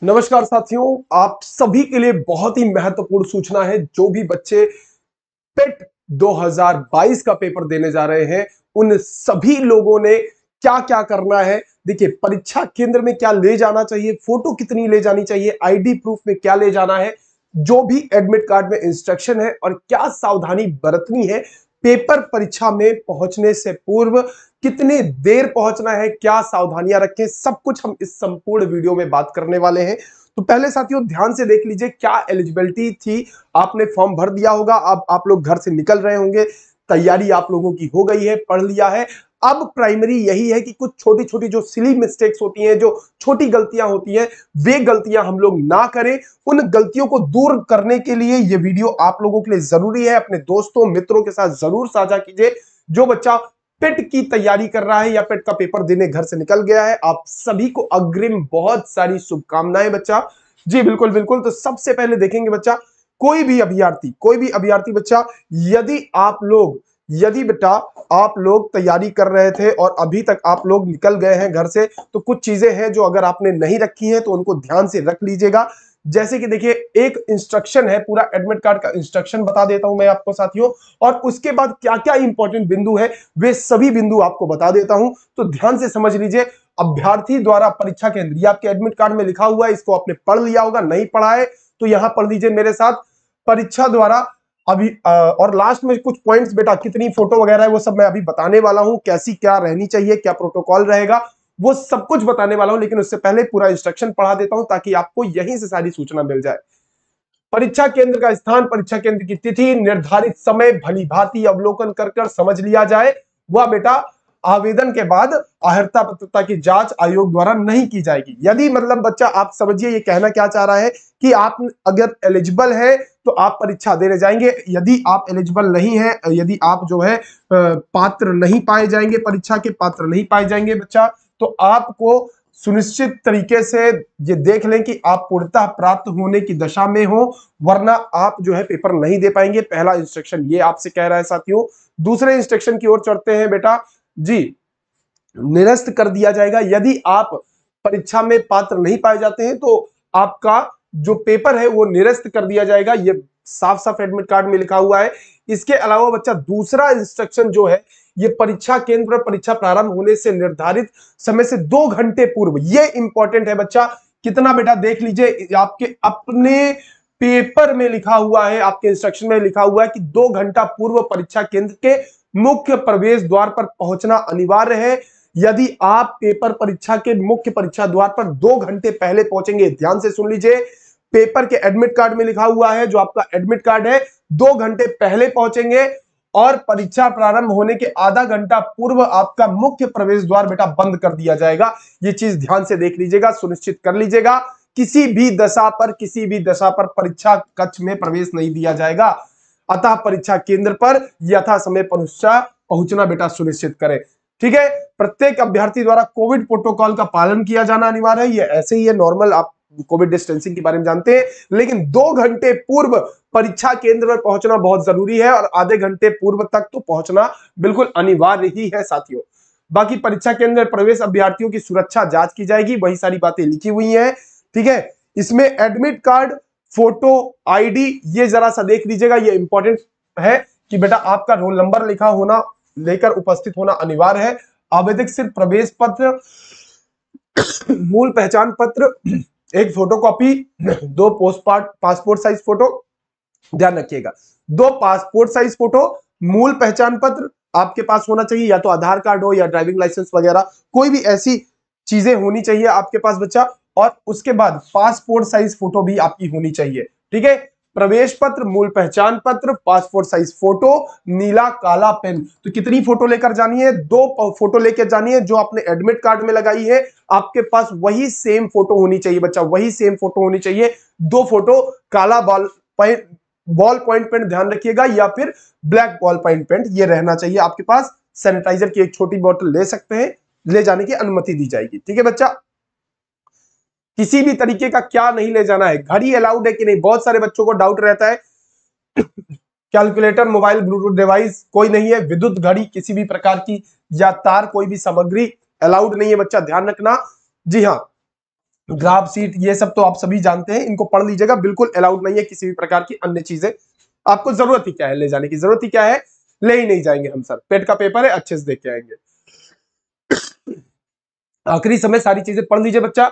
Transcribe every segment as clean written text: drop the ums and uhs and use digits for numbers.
नमस्कार साथियों, आप सभी के लिए बहुत ही महत्वपूर्ण सूचना है। जो भी बच्चे पेट 2022 का पेपर देने जा रहे हैं, उन सभी लोगों ने क्या क्या करना है। देखिए, परीक्षा केंद्र में क्या ले जाना चाहिए, फोटो कितनी ले जानी चाहिए, आईडी प्रूफ में क्या ले जाना है, जो भी एडमिट कार्ड में इंस्ट्रक्शन है और क्या सावधानी बरतनी है। पेपर परीक्षा में पहुंचने से पूर्व कितने देर पहुंचना है, क्या सावधानियां रखें, सब कुछ हम इस संपूर्ण वीडियो में बात करने वाले हैं। तो पहले साथियों ध्यान से देख लीजिए क्या एलिजिबिलिटी थी। आपने फॉर्म भर दिया होगा, अब आप लोग घर से निकल रहे होंगे, तैयारी आप लोगों की हो गई है, पढ़ लिया है। अब प्राइमरी यही है कि कुछ छोटी छोटी जो सिली मिस्टेक्स होती हैं, जो छोटी गलतियां होती हैं, वे गलतियां हम लोग ना करें। उन गलतियों को दूर करने के लिए यह वीडियो आप लोगों के लिए जरूरी है। अपने दोस्तों मित्रों के साथ जरूर साझा कीजिए। जो बच्चा पेट की तैयारी कर रहा है या पेट का पेपर देने घर से निकल गया है, आप सभी को अग्रिम बहुत सारी शुभकामनाएं बच्चा। जी बिल्कुल बिल्कुल। तो सबसे पहले देखेंगे बच्चा, कोई भी अभ्यर्थी बच्चा, यदि बेटा आप लोग तैयारी कर रहे थे और अभी तक आप लोग निकल गए हैं घर से, तो कुछ चीजें हैं जो अगर आपने नहीं रखी हैं तो उनको ध्यान से रख लीजिएगा। जैसे कि देखिए, एक इंस्ट्रक्शन है, पूरा एडमिट कार्ड का इंस्ट्रक्शन बता देता हूं मैं आपको साथियों, और उसके बाद क्या क्या इंपॉर्टेंट बिंदु है वे सभी बिंदु आपको बता देता हूं। तो ध्यान से समझ लीजिए। अभ्यर्थी द्वारा परीक्षा केंद्र, ये आपके एडमिट कार्ड में लिखा हुआ है, इसको आपने पढ़ लिया होगा, नहीं पढ़ा है तो यहां पढ़ लीजिए मेरे साथ। परीक्षा द्वारा अभी और लास्ट में कुछ पॉइंट्स बेटा, कितनी फोटो वगैरह है वो सब मैं अभी बताने वाला हूं, कैसी क्या रहनी चाहिए, क्या प्रोटोकॉल रहेगा, वो सब कुछ बताने वाला हूं। लेकिन उससे पहले पूरा इंस्ट्रक्शन पढ़ा देता हूं ताकि आपको यहीं से सारी सूचना मिल जाए। परीक्षा केंद्र का स्थान, परीक्षा केंद्र की तिथि, निर्धारित समय भली भांति अवलोकन कर समझ लिया जाए। वह बेटा आवेदन के बाद अहर्ता पात्रता की जांच आयोग द्वारा नहीं की जाएगी। यदि मतलब बच्चा, आप समझिए ये कहना क्या चाह रहा है कि आप अगर एलिजिबल है तो आप परीक्षा देने जाएंगे, यदि आप एलिजिबल नहीं है, यदि आप जो है पात्र नहीं पाए जाएंगे, परीक्षा के पात्र नहीं पाए जाएंगे बच्चा, तो आपको सुनिश्चित तरीके से ये देख लें कि आप पूर्णतः प्राप्त होने की दशा में हो, वरना आप जो है पेपर नहीं दे पाएंगे। पहला इंस्ट्रक्शन ये आपसे कह रहा है साथियों। दूसरे इंस्ट्रक्शन की ओर चढ़ते हैं बेटा जी। निरस्त कर दिया जाएगा यदि आप परीक्षा में पात्र नहीं पाए जाते हैं, तो आपका जो पेपर है वो निरस्त कर दिया जाएगा। ये साफ साफ एडमिट कार्ड में लिखा हुआ है। इसके अलावा बच्चा दूसरा इंस्ट्रक्शन जो है, ये परीक्षा केंद्र पर परीक्षा प्रारंभ होने से निर्धारित समय से 2 घंटे पूर्व, ये इंपॉर्टेंट है बच्चा। कितना बेटा देख लीजिए, आपके अपने पेपर में लिखा हुआ है, आपके इंस्ट्रक्शन में लिखा हुआ है कि 2 घंटा पूर्व परीक्षा केंद्र के मुख्य प्रवेश द्वार पर पहुंचना अनिवार्य है। यदि आप पेपर परीक्षा के मुख्य परीक्षा द्वार पर 2 घंटे पहले पहुंचेंगे, ध्यान से सुन लीजिए, पेपर के एडमिट कार्ड में लिखा हुआ है, जो आपका एडमिट कार्ड है, 2 घंटे पहले पहुंचेंगे और परीक्षा प्रारंभ होने के आधा घंटा पूर्व आपका मुख्य प्रवेश द्वार बेटा बंद कर दिया जाएगा। ये चीज ध्यान से देख लीजिएगा, सुनिश्चित कर लीजिएगा। किसी भी दशा पर परीक्षा कक्ष में प्रवेश नहीं दिया जाएगा। अतः परीक्षा केंद्र पर यथा समय पहुंचना बेटा सुनिश्चित करें। ठीक है। प्रत्येक अभ्यर्थी द्वारा कोविड प्रोटोकॉल का पालन किया जाना अनिवार्य है। ये ऐसे ही है नॉर्मल, आप कोविड डिस्टेंसिंग के बारे में जानते हैं, लेकिन 2 घंटे पूर्व परीक्षा केंद्र पर पहुंचना बहुत जरूरी है और आधे घंटे पूर्व तक तो पहुंचना बिल्कुल अनिवार्य ही है साथियों। बाकी परीक्षा केंद्र प्रवेश अभ्यर्थियों की सुरक्षा जांच की जाएगी, वही सारी बातें लिखी हुई हैं। ठीक है। इसमें एडमिट कार्ड, फोटो, आईडी, ये जरा सा देख लीजिएगा, ये इंपॉर्टेंट है कि बेटा आपका रोल नंबर लिखा होना, लेकर उपस्थित होना अनिवार्य है। आवेदक सिर्फ प्रवेश पत्र, मूल पहचान पत्र, एक फोटोकॉपी, 2 पासपोर्ट साइज फोटो, ध्यान रखिएगा, 2 पासपोर्ट साइज फोटो, मूल पहचान पत्र आपके पास होना चाहिए, या तो आधार कार्ड हो या ड्राइविंग लाइसेंस वगैरह, कोई भी ऐसी चीजें होनी चाहिए आपके पास बच्चा। और उसके बाद पासपोर्ट साइज फोटो भी आपकी होनी चाहिए। ठीक है। प्रवेश पत्र, मूल पहचान पत्र, पासपोर्ट साइज फोटो, नीला काला पेन। तो कितनी फोटो लेकर जानी है? 2 फोटो लेकर जानी है, जो आपने एडमिट कार्ड में लगाई है आपके पास वही सेम फोटो होनी चाहिए बच्चा, वही सेम फोटो होनी चाहिए। 2 फोटो, काला बॉल पॉइंट पेन ध्यान रखिएगा, या फिर ब्लैक बॉल पॉइंट पेन, ये रहना चाहिए आपके पास। सैनिटाइजर की एक छोटी बोतल ले सकते हैं, ले जाने की अनुमति दी जाएगी। ठीक है बच्चा। किसी भी तरीके का क्या नहीं ले जाना है। घड़ी अलाउड है कि नहीं, बहुत सारे बच्चों को डाउट रहता है। कैलकुलेटर, मोबाइल, ब्लूटूथ डिवाइस कोई नहीं है। विद्युत घड़ी किसी भी प्रकार की या तार, कोई भी सामग्री अलाउड नहीं है बच्चा, ध्यान रखना। जी हाँ, ग्राफ सीट ये सब तो आप सभी जानते हैं, इनको पढ़ लीजिएगा, बिल्कुल अलाउड नहीं है किसी भी प्रकार की अन्य चीजें। आपको जरूरत ही क्या है ले जाने की, जरूरत ही क्या है, ले ही नहीं जाएंगे हम सर, पेट का पेपर है, अच्छे से देख के आएंगे। आखिरी समय सारी चीजें पढ़ लीजिए बच्चा।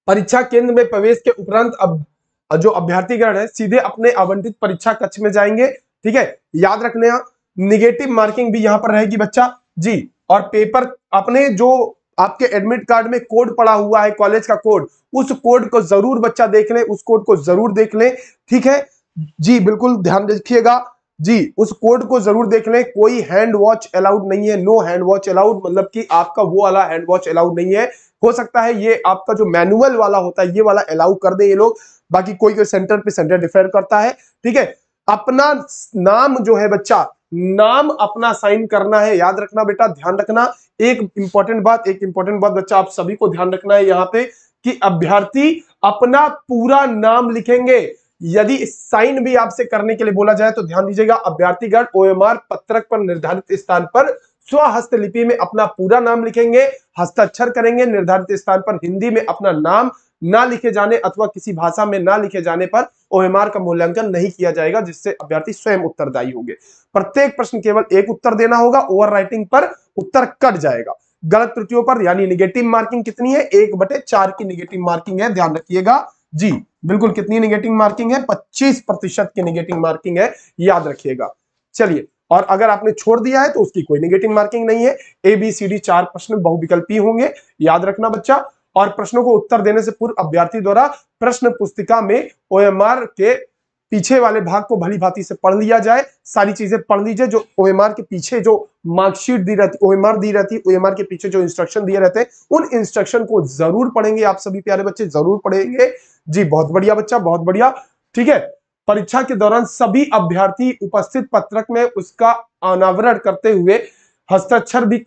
परीक्षा केंद्र में प्रवेश के उपरांत अब जो अभ्यर्थीगण है सीधे अपने आवंटित परीक्षा कक्ष में जाएंगे। ठीक है, याद रखने, निगेटिव मार्किंग भी यहां पर रहेगी बच्चा जी। और पेपर अपने जो आपके एडमिट कार्ड में कोड पड़ा हुआ है, कॉलेज का कोड, उस कोड को जरूर बच्चा देख लें, उस कोड को जरूर देख लें। ठीक है जी, बिल्कुल ध्यान रखिएगा जी, उस कोड को जरूर देख लें। कोई हैंड वॉच अलाउड नहीं है, नो हैंड वॉच अलाउड, मतलब कि आपका वो वाला हैंड वॉच अलाउड नहीं है। हो सकता है ये आपका जो मैनुअल वाला होता है ये वाला अलाउ कर दे ये लोग, बाकी कोई कोई सेंटर पे सेंटर डिफर करता है। ठीक है, अपना नाम जो है बच्चा, नाम अपना साइन करना है, याद रखना बेटा, ध्यान रखना। एक इंपॉर्टेंट बात बच्चा आप सभी को ध्यान रखना है यहां पे, कि अभ्यर्थी अपना पूरा नाम लिखेंगे। यदि साइन भी आपसे करने के लिए बोला जाए तो ध्यान दीजिएगा, अभ्यर्थीगण ओएमआर पत्रक पर निर्धारित स्थान पर स्वहस्तलिपि में अपना पूरा नाम लिखेंगे, हस्ताक्षर करेंगे। निर्धारित स्थान पर हिंदी में अपना नाम ना लिखे जाने अथवा किसी भाषा में ना लिखे जाने पर ओएमआर का मूल्यांकन नहीं किया जाएगा, जिससे अभ्यर्थी स्वयं उत्तरदायी होंगे। प्रत्येक प्रश्न केवल एक उत्तर देना होगा, ओवर राइटिंग पर उत्तर कट जाएगा। गलत त्रुटियों पर यानी निगेटिव मार्किंग कितनी है, 1/4 की निगेटिव मार्किंग है, ध्यान रखिएगा जी। बिल्कुल कितनी निगेटिव मार्किंग है, 25% की निगेटिव मार्किंग है, याद रखिएगा। चलिए, और अगर आपने छोड़ दिया है तो उसकी कोई निगेटिव मार्किंग नहीं है। ABCD 4 प्रश्न बहुविकल्पी होंगे, याद रखना बच्चा। और प्रश्नों को उत्तर देने से पूर्व अभ्यर्थी द्वारा प्रश्न पुस्तिका में OMR के पीछे वाले भाग को भली भांति से पढ़ लिया जाए। सारी चीजें पढ़ लीजिए, जो OMR के पीछे जो मार्कशीट दी रहती, OMR दी रहती, OMR के पीछे जो इंस्ट्रक्शन दिए रहते हैं, उन इंस्ट्रक्शन को जरूर पढ़ेंगे आप सभी प्यारे बच्चे, जरूर पढ़ेंगे जी। बहुत बढ़िया बच्चा, बहुत बढ़िया। ठीक है, परीक्षा के दौरान सभी अभ्यर्थी उपस्थित पत्रक में उसका अनावरण करते हुए हस्ताक्षर भी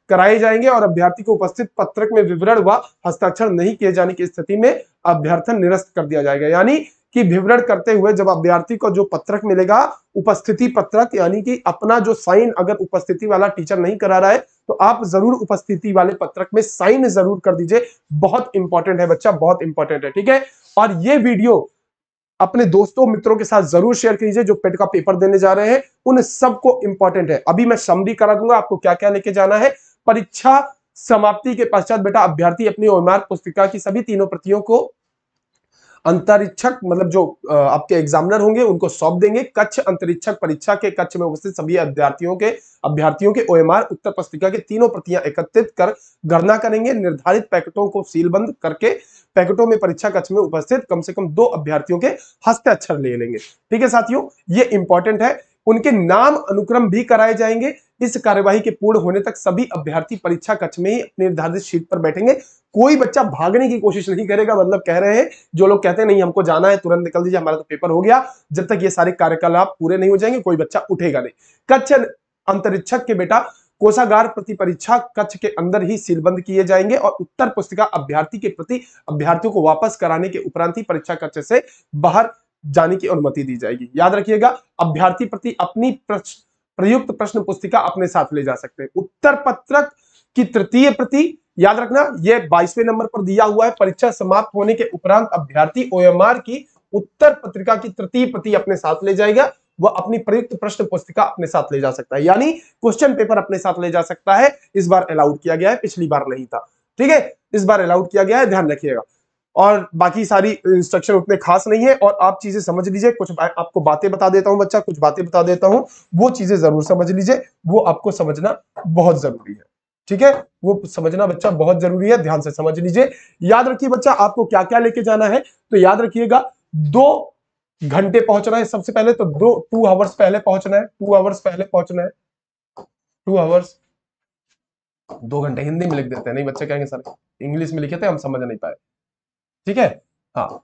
कराए जाएंगे, और अभ्यर्थी को उपस्थित पत्रक में विवरण व हस्ताक्षर नहीं किए जाने की स्थिति में अभ्यर्थन निरस्त कर दिया जाएगा। यानी कि विवरण करते हुए जब अभ्यर्थी को जो पत्रक मिलेगा, उपस्थिति पत्रक, यानी कि अपना जो साइन अगर उपस्थिति वाला टीचर नहीं करा रहा है तो आप जरूर उपस्थिति वाले पत्रक में साइन जरूर कर दीजिए। बहुत इंपॉर्टेंट है बच्चा, बहुत इंपॉर्टेंट है। ठीक है, और ये वीडियो अपने दोस्तों मित्रों के साथ जरूर शेयर कीजिए जो पेट का पेपर देने जा रहे हैं, उन सबको इंपॉर्टेंट है। अभी मैं समरी करा दूंगा आपको क्या क्या लेके जाना है। परीक्षा समाप्ति के पश्चात बेटा अभ्यर्थी अपनी ओएमआर पुस्तिका की सभी तीनों प्रतियों को अंतरिक्षक, मतलब जो आपके एग्जामिनर होंगे उनको सौंप देंगे। कक्ष अंतरिक्षक परीक्षा के कक्ष में उपस्थित सभी अभ्यर्थियों के OMR उत्तर पुस्तिका की तीनों प्रतियां एकत्रित कर गणना करेंगे। निर्धारित पैकेटों को सीलबंद करके पैकेटों में परीक्षा कक्ष में उपस्थित कम से कम 2 अभ्यर्थियों के हस्ताक्षर ले लेंगे। ठीक है साथियों, ये इंपॉर्टेंट है। उनके नाम अनुक्रम भी कराए जाएंगे। इस कार्यवाही के पूर्ण होने तक सभी अभ्यर्थी परीक्षा कक्ष में ही निर्धारित सीट पर बैठेंगे। कोई बच्चा भागने की कोशिश नहीं करेगा, मतलब कह रहे हैं जो लोग कहते हैं नहीं हमको जाना है तुरंत निकल दीजिए हमारा तो पेपर हो गया, जब तक ये सारे कार्यकलाप पूरे नहीं हो जाएंगे कोई बच्चा उठेगा नहीं। कक्ष अंतरिक्षक के बेटा कोषागार प्रति परीक्षा कक्ष के अंदर ही सीलबंद किए जाएंगे, और उत्तर पुस्तिका अभ्यर्थी के प्रति अभ्यर्थियों को वापस कराने के उपरांत ही परीक्षा कक्ष से बाहर जाने की अनुमति दी जाएगी। याद रखिएगा, अभ्यर्थी प्रति अपनी प्रयुक्त प्रश्न पुस्तिका अपने साथ ले जा सकते हैं। उत्तर पत्रक की तृतीय प्रति, याद रखना, यह 22वें नंबर पर दिया हुआ है। परीक्षा समाप्त होने के उपरांत अभ्यर्थी OMR की उत्तर पत्रिका की तृतीय प्रति अपने साथ ले जाएगा। वह अपनी प्रयुक्त प्रश्न पुस्तिका अपने साथ ले जा सकता है, यानी क्वेश्चन पेपर अपने साथ ले जा सकता है। इस बार अलाउड किया गया है, पिछली बार नहीं था। ठीक है, इस बार अलाउड किया गया है, ध्यान रखिएगा। और बाकी सारी इंस्ट्रक्शन उतने खास नहीं है, और आप चीजें समझ लीजिए। कुछ आपको बातें बता देता हूं बच्चा, कुछ बातें बता देता हूं, वो चीजें जरूर समझ लीजिए, वो आपको समझना बहुत जरूरी है। ठीक है, वो समझना बच्चा बहुत जरूरी है, ध्यान से समझ लीजिए। याद रखिए बच्चा, आपको क्या क्या लेके जाना है, तो याद रखिएगा 2 घंटे पहुंचना है। सबसे पहले तो 2 आवर्स पहले पहुंचना है, 2 आवर्स पहले पहुंचना है। 2 आवर्स, 2 घंटे हिंदी में लिख देते हैं, नहीं बच्चे कहेंगे सर इंग्लिश में लिखे थे हम समझ नहीं पाए। ठीक है, हाँ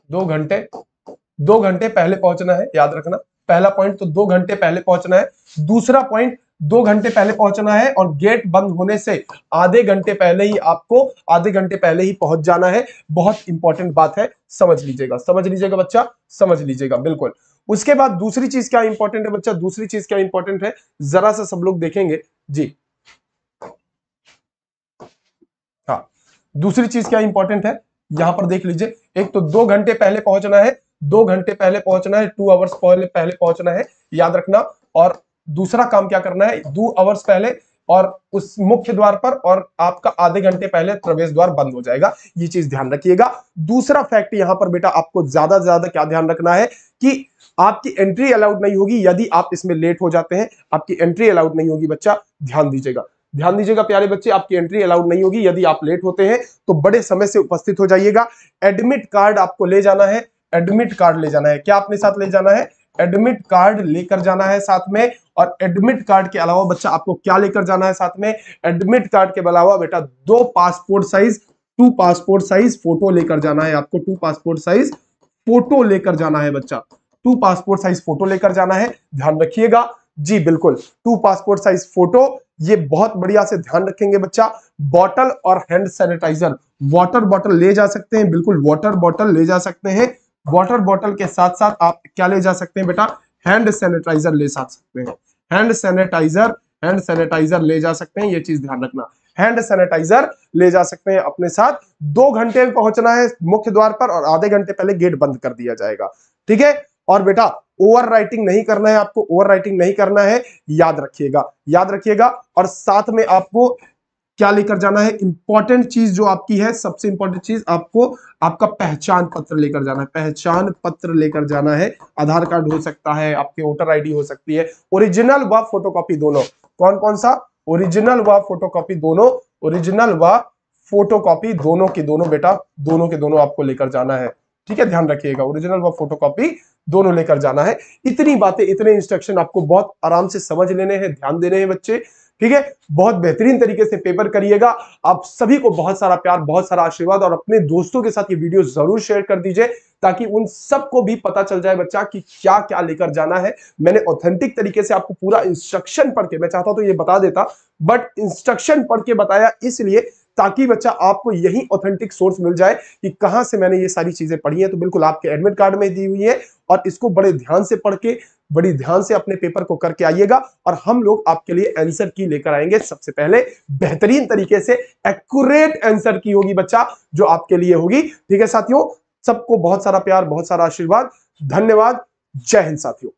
2 घंटे पहले पहुंचना है, याद रखना। पहला पॉइंट तो 2 घंटे पहले पहुंचना है। दूसरा पॉइंट 2 घंटे पहले पहुंचना है, और गेट बंद होने से आधे घंटे पहले ही पहुंच जाना है। बहुत इंपॉर्टेंट बात है, समझ लीजिएगा बच्चा, समझ लीजिएगा बिल्कुल। उसके बाद दूसरी चीज क्या इंपॉर्टेंट है बच्चा, दूसरी चीज क्या इंपॉर्टेंट है, जरा सा सब लोग देखेंगे जी। हाँ, दूसरी चीज क्या इंपॉर्टेंट है यहां पर देख लीजिए, एक तो 2 घंटे पहले पहुंचना है, 2 घंटे पहले पहुंचना है, 2 आवर्स पहले पहले पहुंचना है, याद रखना। और दूसरा काम क्या करना है, 2 आवर्स पहले और उस मुख्य द्वार पर, और आपका आधे घंटे पहले प्रवेश द्वार बंद हो जाएगा, ये चीज ध्यान रखिएगा। दूसरा फैक्ट यहां पर बेटा आपको ज्यादा से ज्यादा क्या ध्यान रखना है कि आपकी एंट्री अलाउड नहीं होगी यदि आप इसमें लेट हो जाते हैं, आपकी एंट्री अलाउड नहीं होगी बच्चा, ध्यान दीजिएगा, ध्यान दीजिएगा प्यारे बच्चे, आपकी एंट्री अलाउड नहीं होगी यदि आप लेट होते हैं, तो बड़े समय से उपस्थित हो जाइएगा। एडमिट कार्ड आपको ले जाना है, एडमिट कार्ड ले जाना है, क्या अपने साथ ले जाना है, एडमिट कार्ड लेकर जाना है साथ में। और एडमिट कार्ड के अलावा बच्चा आपको क्या लेकर जाना है साथ में, एडमिट कार्ड के अलावा बेटा 2 पासपोर्ट साइज फोटो लेकर जाना है आपको, 2 पासपोर्ट साइज फोटो लेकर जाना है बच्चा, 2 पासपोर्ट साइज फोटो लेकर जाना है, ध्यान रखिएगा जी, बिल्कुल 2 पासपोर्ट साइज फोटो, ये बहुत बढ़िया से ध्यान रखेंगे बच्चा। बॉटल और हैंड सैनिटाइजर, वाटर बॉटल ले जा सकते हैं, बिल्कुल वाटर बॉटल ले जा सकते हैं, वाटर बॉटल के साथ साथ आप क्या ले जा सकते हैं बेटा, हैंड सैनिटाइजर ले जा सकते हैं, हैंड सैनिटाइजर ले जा सकते हैं, ये चीज ध्यान रखना, हैंड सैनिटाइजर ले जा सकते हैं अपने साथ। 2 घंटे में पहुंचना है मुख्य द्वार पर और आधे घंटे पहले गेट बंद कर दिया जाएगा, ठीक है। और बेटा ओवर राइटिंग नहीं करना है आपको, ओवर राइटिंग नहीं करना है, याद रखिएगा, याद रखिएगा। और साथ में आपको क्या लेकर जाना है, इंपॉर्टेंट चीज जो आपकी है, सबसे इंपॉर्टेंट चीज आपको आपका पहचान पत्र लेकर जाना है, पहचान पत्र लेकर जाना है, आधार कार्ड हो सकता है, आपके वोटर आईडी हो सकती है, ओरिजिनल व फोटोकॉपी दोनों, कौन कौन सा, ओरिजिनल व फोटोकॉपी दोनों, ओरिजिनल व फोटोकॉपी दोनों के दोनों बेटा, दोनों के दोनों आपको लेकर जाना है, ठीक है, ध्यान रखिएगा, ओरिजिनल व फोटोकॉपी दोनों लेकर जाना है। इतनी बातें, इतने इंस्ट्रक्शन आपको बहुत आराम से समझ लेने हैं, ध्यान देने हैं बच्चे, ठीक है। बहुत बेहतरीन तरीके से पेपर करिएगा। आप सभी को बहुत सारा प्यार, बहुत सारा आशीर्वाद, और अपने दोस्तों के साथ ये वीडियो जरूर शेयर कर दीजिए ताकि उन सबको भी पता चल जाए बच्चा कि क्या क्या लेकर जाना है। मैंने ऑथेंटिक तरीके से आपको पूरा इंस्ट्रक्शन पढ़ के, मैं चाहता तो ये बता देता, बट इंस्ट्रक्शन पढ़ के बताया इसलिए ताकि बच्चा आपको यही ऑथेंटिक सोर्स मिल जाए कि कहां से मैंने ये सारी चीजें पढ़ी हैं। तो बिल्कुल आपके एडमिट कार्ड में दी हुई है, और इसको बड़े ध्यान से पढ़ के, बड़ी ध्यान से अपने पेपर को करके आइएगा, और हम लोग आपके लिए आंसर की लेकर आएंगे। सबसे पहले बेहतरीन तरीके से एक्यूरेट आंसर की होगी बच्चा, जो आपके लिए होगी, ठीक है साथियों। सबको बहुत सारा प्यार, बहुत सारा आशीर्वाद, धन्यवाद, जय हिंद साथियों।